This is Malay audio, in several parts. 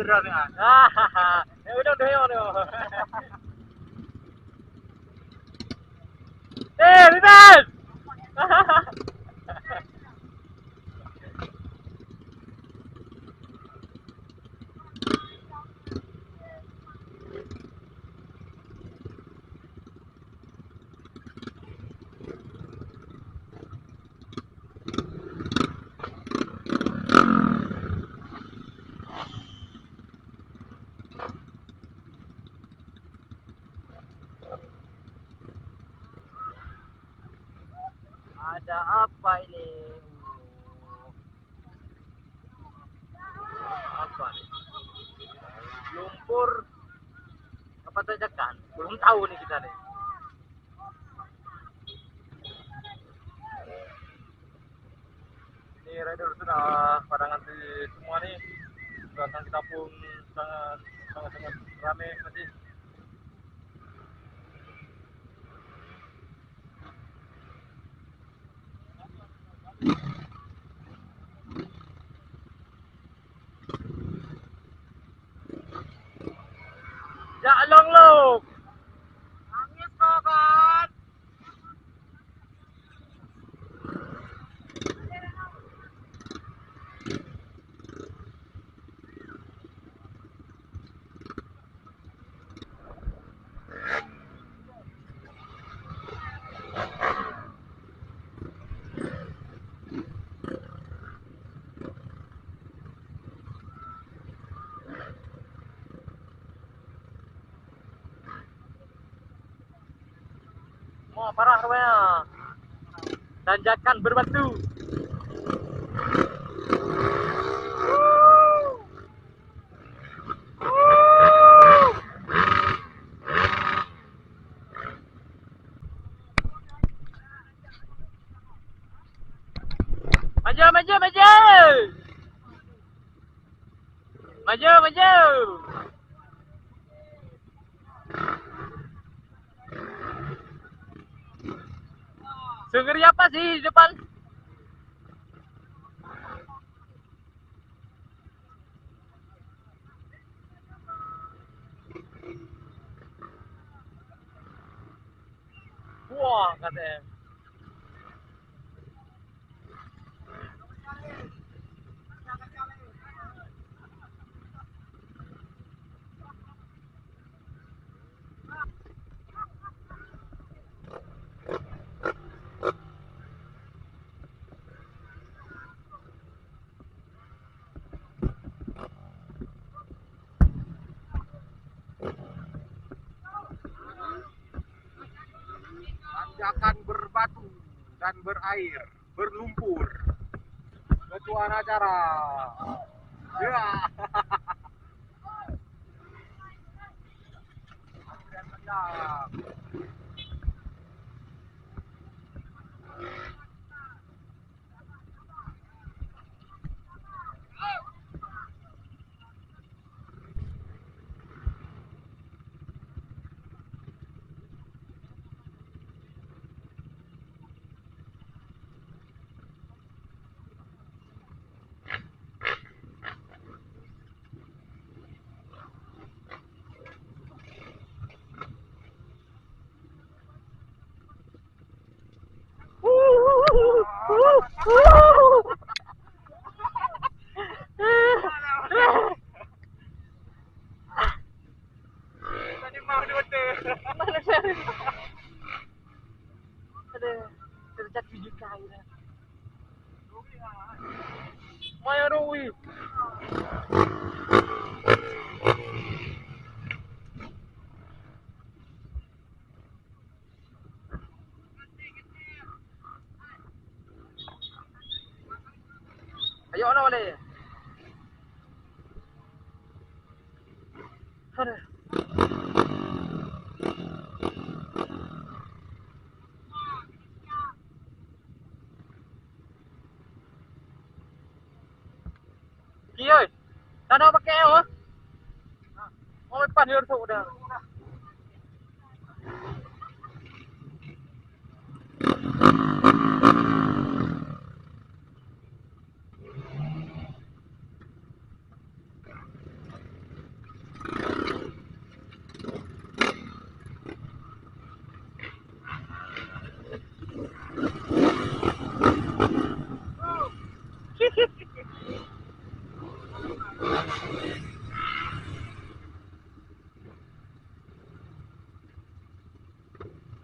rame ah. Ya udah deh. Bebas! Ada apa ini? Apa nih? Lumpur apa tanjakan? Belum tahu nih kita nih. Ini rider sudah pada ngantri semua nih. Belakang kita pun sangat ramai masih. Ya long long. Nangis kok kan? Mau parah rupanya. Tanjakan berbatu. Maju, maju, maju. Maju, maju. Sengeri apa sih di depan? Wah, katanya. Tanjakan berbatu dan berair, berlumpur. Ketuaan acara. Ya. Tadi mau diutir. Ada terjadi juga ini. Maya Rui. Ayo ana boleh. Ada. Iya. Tanah pakai oh. Mau panir tu dah.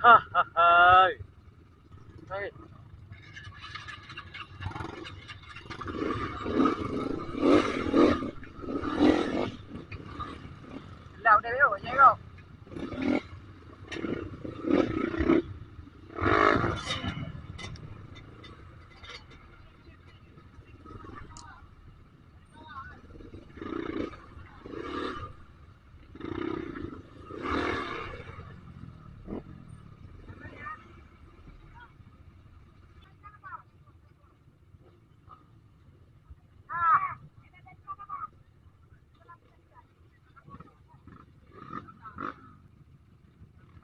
Hahaha. Hai. Lao đây rồi, nhớ không?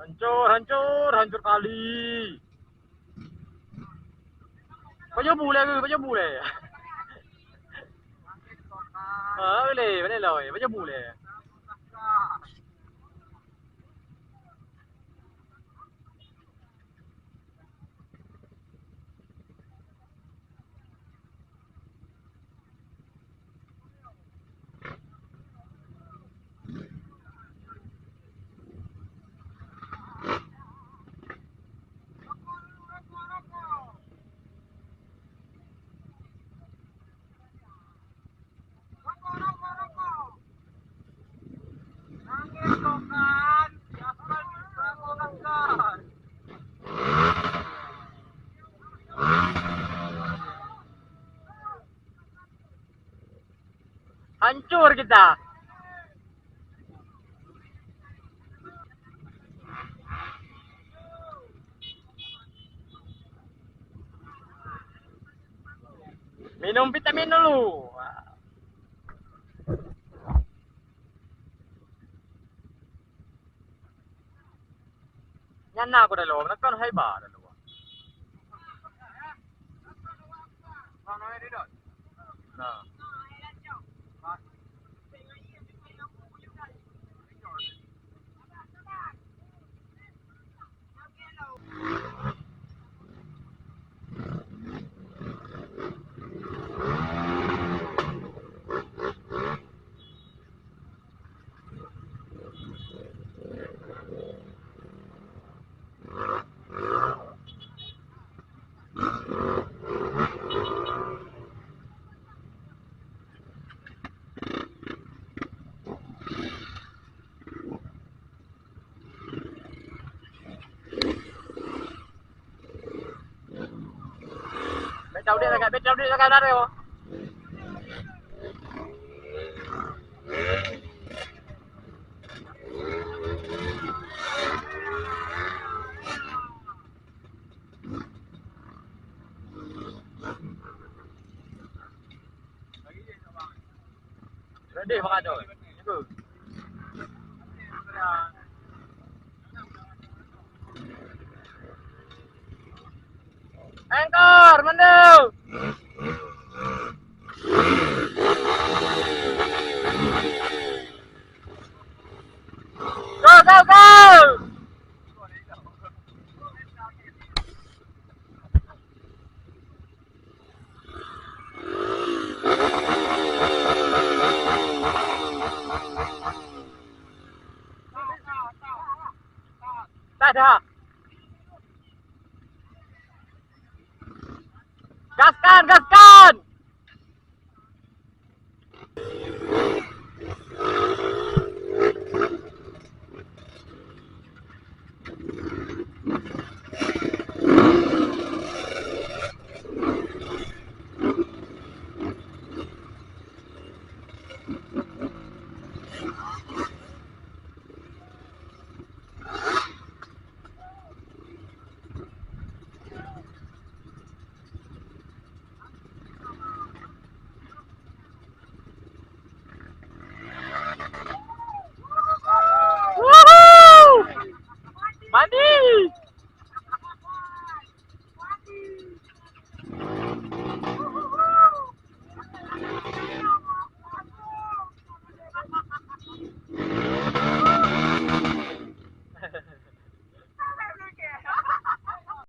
Hancur, hancur, hancur kali. Baju boleh ke? Baju boleh. Boleh, boleh lah. Baju boleh. Hancur kita. Minum vitamin dulu. Nyana aku dah lo, nakkan haiba dah lo. Nah. Becau dia dekat ada yo. Ready makan tu. Itu. Anchor, mandu. Go, go, go! Tak ada. Gaskan, gaskan!